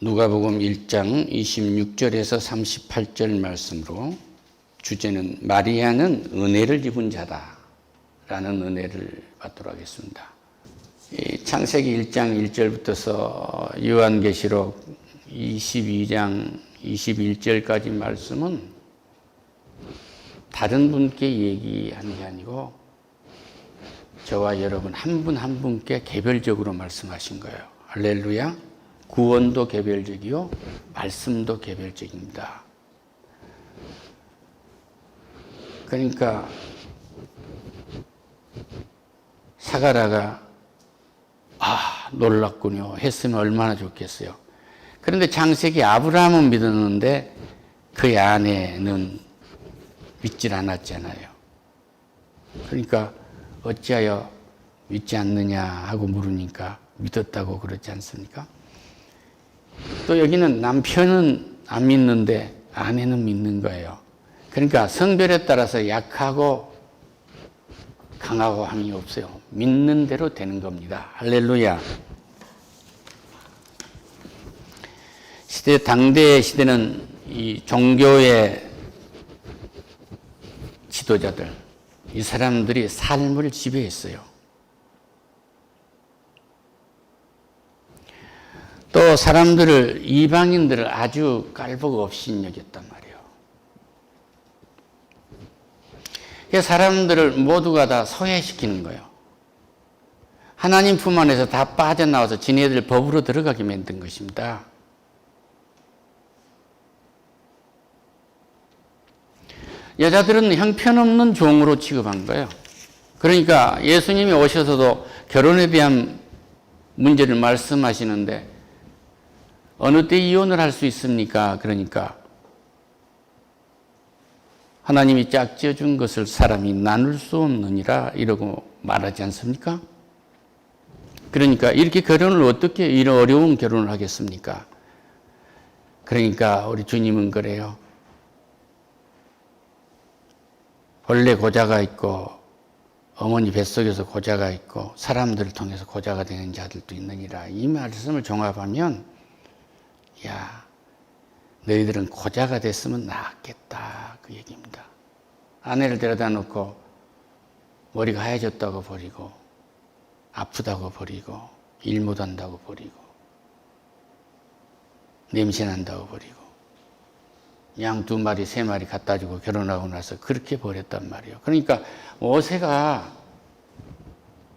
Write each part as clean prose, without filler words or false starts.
누가복음 1장 26절에서 38절 말씀으로 주제는 마리아는 은혜를 입은 자다라는 은혜를 받도록 하겠습니다. 창세기 1장 1절부터서 요한계시록 22장 21절까지 말씀은 다른 분께 얘기하는 게 아니고 저와 여러분 한 분 한 분께 개별적으로 말씀하신 거예요. 할렐루야. 구원도 개별적이요 말씀도 개별적입니다. 그러니까 사가라가 놀랐군요 했으면 얼마나 좋겠어요. 그런데 창세기 아브라함은 믿었는데 그의 아내는 믿질 않았잖아요. 그러니까 어찌하여 믿지 않느냐 하고 물으니까 믿었다고 그러지 않습니까? 또 여기는 남편은 안 믿는데 아내는 믿는 거예요. 그러니까 성별에 따라서 약하고 강하고 함이 없어요. 믿는 대로 되는 겁니다. 할렐루야. 당대의 시대는 이 종교의 지도자들, 이 사람들이 삶을 지배했어요. 또 사람들을, 이방인들을 아주 깔보고 없이 여겼단 말이에요. 그래서 사람들을 모두가 다 소외시키는 거예요. 하나님 품 안에서 다 빠져나와서 지네들 법으로 들어가게 만든 것입니다. 여자들은 형편없는 종으로 취급한 거예요. 그러니까 예수님이 오셔서도 결혼에 대한 문제를 말씀하시는데 어느 때 이혼을 할 수 있습니까? 그러니까 하나님이 짝지어준 것을 사람이 나눌 수 없느니라 이러고 말하지 않습니까? 그러니까 이렇게 결혼을 어떻게 이런 어려운 결혼을 하겠습니까? 그러니까 우리 주님은 그래요. 원래 고자가 있고 어머니 뱃속에서 고자가 있고 사람들을 통해서 고자가 되는 자들도 있느니라. 이 말씀을 종합하면 야, 너희들은 고자가 됐으면 낫겠다 그 얘기입니다. 아내를 데려다 놓고 머리가 하얘졌다고 버리고 아프다고 버리고 일 못한다고 버리고 냄새난다고 버리고 양 2마리 3마리 갖다 주고 결혼하고 나서 그렇게 버렸단 말이에요. 그러니까 모세가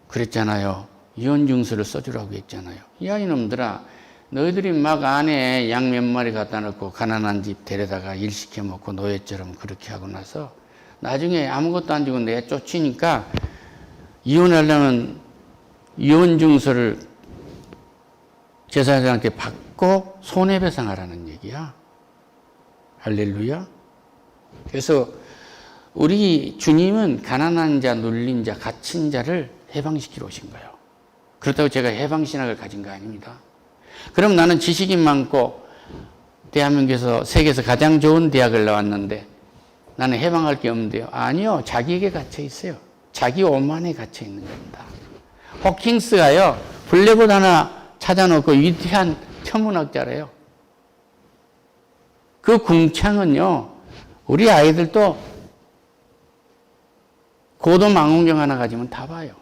그랬잖아요. 이혼증서를 써주라고 했잖아요. 야 이놈들아, 너희들이 막 안에 양 몇 마리 갖다 놓고 가난한 집 데려다가 일 시켜먹고 노예처럼 그렇게 하고 나서 나중에 아무것도 안 주고 내쫓으니까 이혼하려면 이혼증서를 제사장한테 받고 손해배상하라는 얘기야. 할렐루야. 그래서 우리 주님은 가난한 자, 눌린 자, 갇힌 자를 해방시키러 오신 거예요. 그렇다고 제가 해방신학을 가진 거 아닙니다. 그럼 나는 지식이 많고 대한민국에서 세계에서 가장 좋은 대학을 나왔는데 나는 해방할 게 없는데요. 아니요. 자기에게 갇혀 있어요. 자기 오만에 갇혀 있는 겁니다. 호킹스가요. 블랙홀 하나 찾아놓고 위대한 천문학자래요. 그 궁창은요. 우리 아이들도 고도망원경 하나 가지면 다 봐요.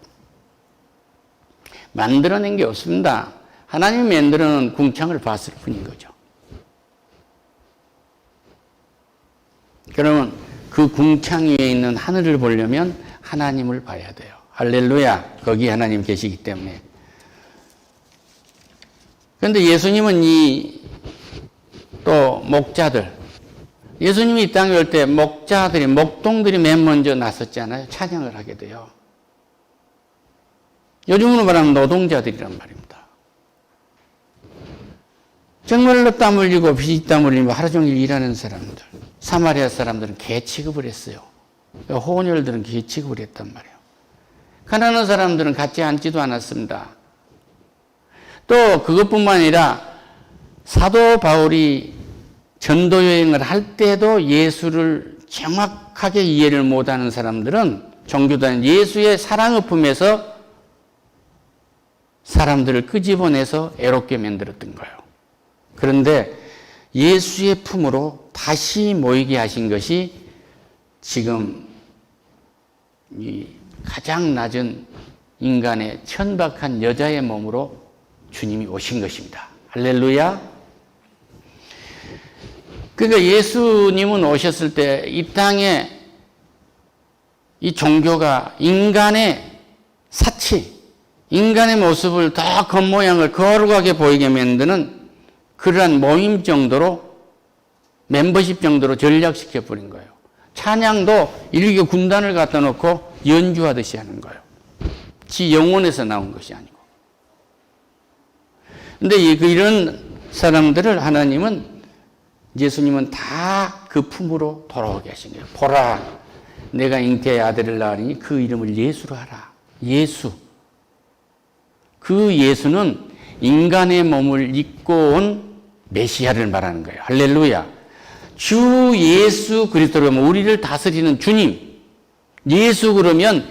만들어낸 게 없습니다. 하나님이 만들어놓은 궁창을 봤을 뿐인 거죠. 그러면 그 궁창 위에 있는 하늘을 보려면 하나님을 봐야 돼요. 할렐루야. 거기 하나님 계시기 때문에. 그런데 예수님은 또 목자들, 예수님이 이 땅에 올 때 목자들이, 목동들이 맨 먼저 나섰잖아요. 찬양을 하게 돼요. 요즘으로 말하면 노동자들이란 말입니다. 정말로 땀 흘리고 피땀 흘리고 하루 종일 일하는 사람들, 사마리아 사람들은 개 취급을 했어요. 호원열들은 개 취급을 했단 말이에요. 가난한 사람들은 같이 앉지도 않았습니다. 또 그것뿐만 아니라 사도 바울이 전도 여행을 할 때도 예수를 정확하게 이해를 못하는 사람들은 종교단 예수의 사랑을 품에서 사람들을 끄집어내서 애롭게 만들었던 거예요. 그런데 예수의 품으로 다시 모이게 하신 것이 지금 이 가장 낮은 인간의 천박한 여자의 몸으로 주님이 오신 것입니다. 할렐루야. 그러니까 예수님은 오셨을 때 이 땅에 이 종교가 인간의 사치, 인간의 모습을 더 겉모양을 거룩하게 보이게 만드는 그러한 모임 정도로, 멤버십 정도로 전략시켜 버린 거예요. 찬양도 이렇게 군단을 갖다 놓고 연주하듯이 하는 거예요. 지 영혼에서 나온 것이 아니고. 근데 이런 사람들을 하나님은, 예수님은 다 그 품으로 돌아오게 하신 거예요. 보라, 내가 잉태의 아들을 낳으니 그 이름을 예수로 하라. 예수. 그 예수는 인간의 몸을 입고 온 메시아를 말하는 거예요. 할렐루야. 주 예수 그리스도로 하면 우리를 다스리는 주님. 예수 그러면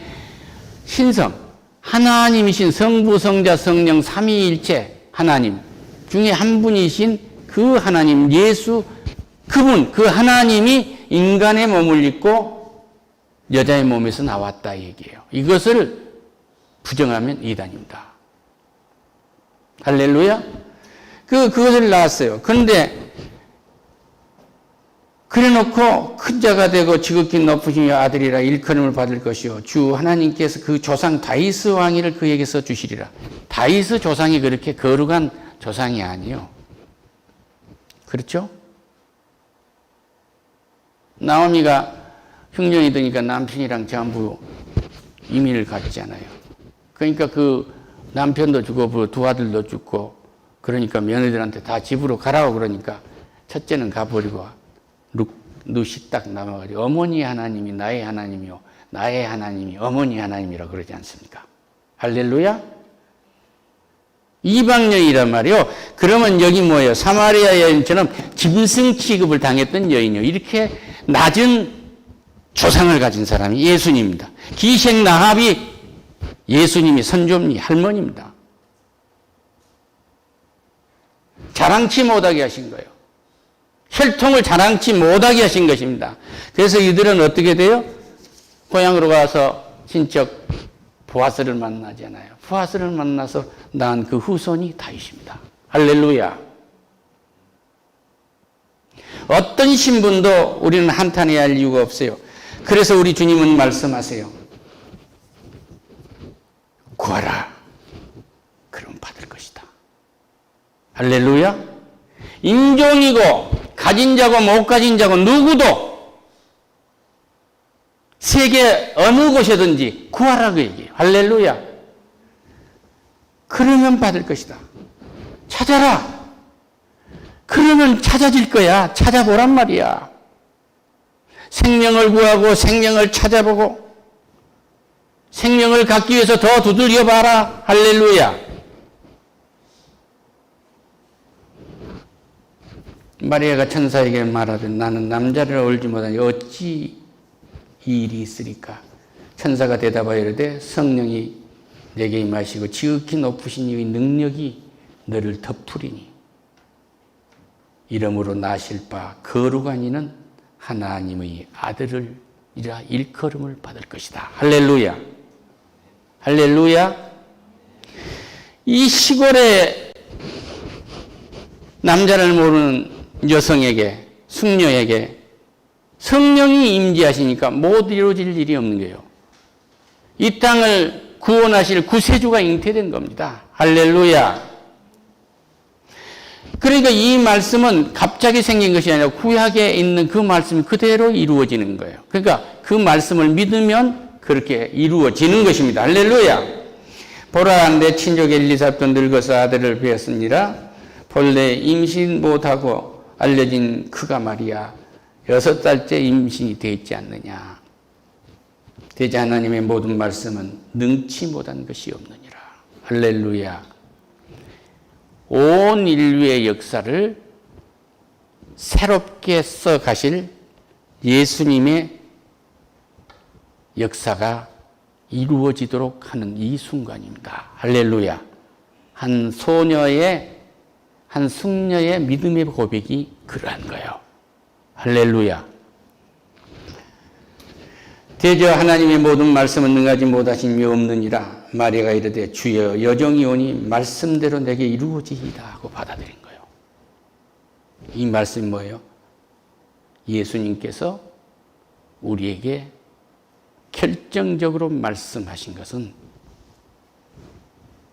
신성, 하나님이신 성부, 성자, 성령, 삼위일체 하나님 중에 한 분이신 그 하나님 예수, 그분, 그 하나님이 인간의 몸을 입고 여자의 몸에서 나왔다 얘기예요. 이것을 부정하면 이단입니다. 할렐루야. 그것을 낳았어요. 그런데 그래놓고 큰 자가 되고 지극히 높으신 아들이라 일컬음을 받을 것이요 주 하나님께서 그 조상 다윗의 왕위를 그에게서 주시리라. 다윗의 조상이 그렇게 거룩한 조상이 아니요. 그렇죠? 나오미가 흉년이 드니까 남편이랑 전부 이민을 갔잖아요. 그러니까 그 남편도 죽고 두 아들도 죽고 그러니까 며느리들한테 다 집으로 가라고 그러니까 첫째는 가버리고 룻이 딱 남아가지고 어머니 하나님이 나의 하나님이요 나의 하나님이 어머니 하나님이라고 그러지 않습니까? 할렐루야. 이방여인이란 말이요. 그러면 여기 뭐예요? 사마리아 여인처럼 짐승 취급을 당했던 여인이요. 이렇게 낮은 조상을 가진 사람이 예수님입니다. 기생 라합이 예수님이 선조입니 할머니입니다. 자랑치 못하게 하신 거예요. 혈통을 자랑치 못하게 하신 것입니다. 그래서 이들은 어떻게 돼요? 고향으로 가서 친척 보아스를 만나잖아요. 보아스를 만나서 낳은 그 후손이 다윗입니다. 할렐루야. 어떤 신분도 우리는 한탄해야 할 이유가 없어요. 그래서 우리 주님은 말씀하세요. 구하라. 그럼 받을 것이다. 할렐루야. 인종이고 가진 자고 못 가진 자고 누구도 세계 어느 곳이든지 구하라 그 얘기예요. 할렐루야. 그러면 받을 것이다. 찾아라. 그러면 찾아질 거야. 찾아보란 말이야. 생명을 구하고 생명을 찾아보고 생명을 갖기 위해서 더 두들겨 봐라. 할렐루야. 마리아가 천사에게 말하되 나는 남자를 얻지 못하니 어찌 이 일이 있으리까? 천사가 대답하여 이르되 성령이 내게 임하시고 지극히 높으신 이의 능력이 너를 덮으리니 이러므로 나실 바 거룩한 이는 하나님의 아들을 이라 일컬음을 받을 것이다. 할렐루야. 할렐루야. 이 시골의 남자를 모르는 여성에게, 숙녀에게 성령이 임재하시니까 못 이루어질 일이 없는 거예요. 이 땅을 구원하실 구세주가 잉태된 겁니다. 할렐루야. 그러니까 이 말씀은 갑자기 생긴 것이 아니라 구약에 있는 그 말씀이 그대로 이루어지는 거예요. 그러니까 그 말씀을 믿으면 그렇게 이루어지는 것입니다. 할렐루야. 보라 내 친족 엘리사벳도 늙어서 아들을 배었으니라. 본래 임신 못하고 알려진 그가 말이야 6달째 임신이 되어 있지 않느냐. 대자 하나님의 모든 말씀은 능치 못한 것이 없느니라. 할렐루야. 온 인류의 역사를 새롭게 써가실 예수님의 역사가 이루어지도록 하는 이 순간입니다. 할렐루야. 한 소녀의 한 숙녀의 믿음의 고백이 그러한 거예요. 할렐루야. 대저 하나님의 모든 말씀은 능하지 못하심이 없느니라. 마리아가 이르되 주여 여정이 오니 말씀대로 내게 이루어지이다 하고 받아들인 거예요. 이 말씀이 뭐예요? 예수님께서 우리에게 결정적으로 말씀하신 것은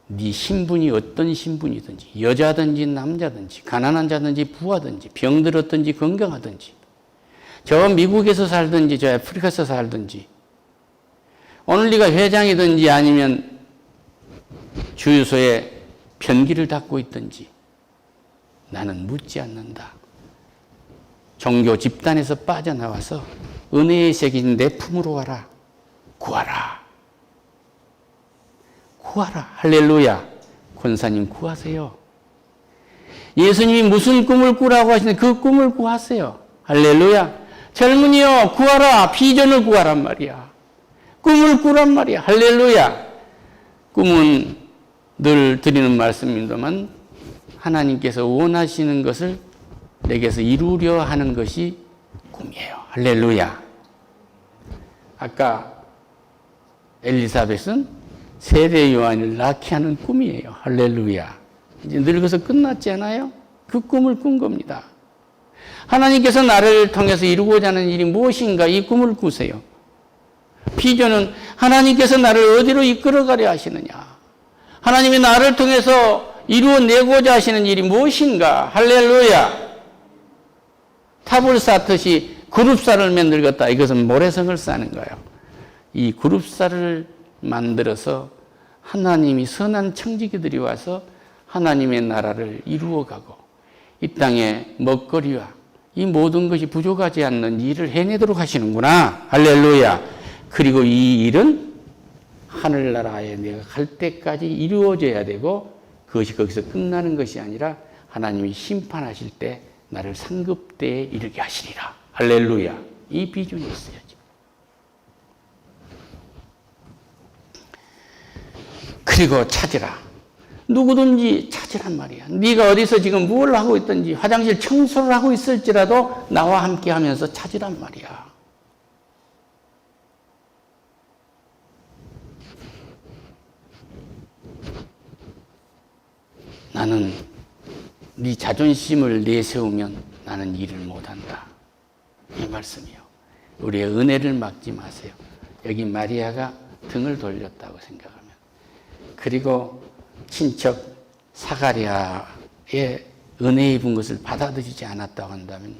네 신분이 어떤 신분이든지 여자든지 남자든지 가난한 자든지 부하든지 병들었든지 건강하든지 저 미국에서 살든지 저 아프리카에서 살든지 오늘 네가 회장이든지 아니면 주유소에 변기를 닦고 있든지 나는 묻지 않는다. 종교 집단에서 빠져나와서 은혜의 색인 내 품으로 와라. 구하라. 구하라. 할렐루야. 권사님 구하세요. 예수님이 무슨 꿈을 꾸라고 하시는데 그 꿈을 구하세요. 할렐루야. 젊은이여 구하라. 비전을 구하란 말이야. 꿈을 꾸란 말이야. 할렐루야. 꿈은 늘 드리는 말씀입니다만 하나님께서 원하시는 것을 내게서 이루려 하는 것이 꿈이에요. 할렐루야. 아까 엘리사벳은 세례 요한을 낳게 하는 꿈이에요. 할렐루야. 이제 늙어서 끝났지 않아요? 그 꿈을 꾼 겁니다. 하나님께서 나를 통해서 이루고자 하는 일이 무엇인가 이 꿈을 꾸세요. 비전은 하나님께서 나를 어디로 이끌어가려 하시느냐. 하나님이 나를 통해서 이루어내고자 하시는 일이 무엇인가. 할렐루야. 탑을 쌓듯이 그룹사를 만들겠다. 이것은 모래성을 쌓는 거예요. 이 그룹사를 만들어서 하나님이 선한 청지기들이 와서 하나님의 나라를 이루어가고 이 땅에 먹거리와 이 모든 것이 부족하지 않는 일을 해내도록 하시는구나. 할렐루야. 그리고 이 일은 하늘나라에 내가 갈 때까지 이루어져야 되고 그것이 거기서 끝나는 것이 아니라 하나님이 심판하실 때 나를 상급대에 이르게 하시리라. 할렐루야. 이 비전이 있어야죠. 그리고 찾으라. 누구든지 찾으란 말이야. 네가 어디서 지금 뭘 하고 있든지 화장실 청소를 하고 있을지라도 나와 함께 하면서 찾으란 말이야. 나는 네 자존심을 내세우면 나는 일을 못한다. 이 말씀이요. 우리의 은혜를 막지 마세요. 여기 마리아가 등을 돌렸다고 생각하면 그리고 친척 사가랴의 은혜 입은 것을 받아들이지 않았다고 한다면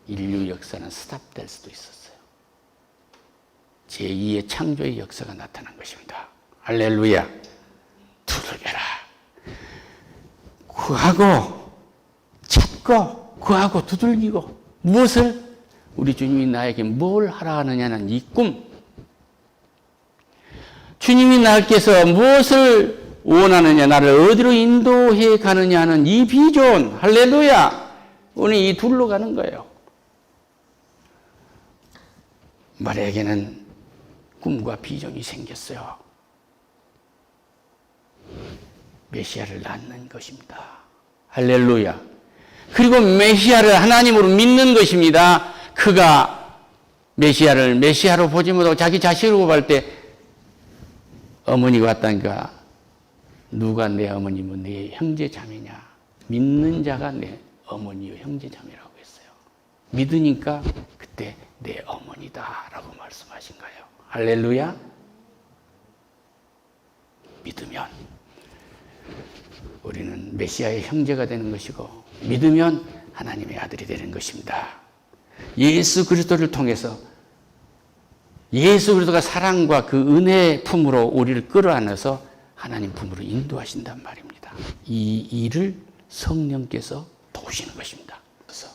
인류 역사는 스탑될 수도 있었어요. 제2의 창조의 역사가 나타난 것입니다. 할렐루야. 두들겨라. 구하고 찾고 구하고 두들기고 무엇을? 우리 주님이 나에게 뭘 하라 하느냐는 이 꿈. 주님이 나께서 무엇을 원하느냐, 나를 어디로 인도해 가느냐 하는 이 비전. 할렐루야. 오늘 이 둘로 가는 거예요. 마리아에게는 꿈과 비전이 생겼어요. 메시아를 낳는 것입니다. 할렐루야. 그리고 메시아를 하나님으로 믿는 것입니다. 그가 메시아를 메시아로 보지 못하고 자기 자식으로 볼 때 어머니가 왔다니까 누가 내 어머니면 내 형제 자매냐. 믿는 자가 내 어머니요 형제 자매라고 했어요. 믿으니까 그때 내 어머니다라고 말씀하신 거예요. 할렐루야. 믿으면 우리는 메시아의 형제가 되는 것이고 믿으면 하나님의 아들이 되는 것입니다. 예수 그리스도를 통해서 예수 그리스도가 사랑과 그 은혜의 품으로 우리를 끌어안아서 하나님 품으로 인도하신단 말입니다. 이 일을 성령께서 도우시는 것입니다. 그래서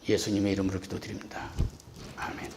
예수님의 이름으로 기도드립니다. 아멘.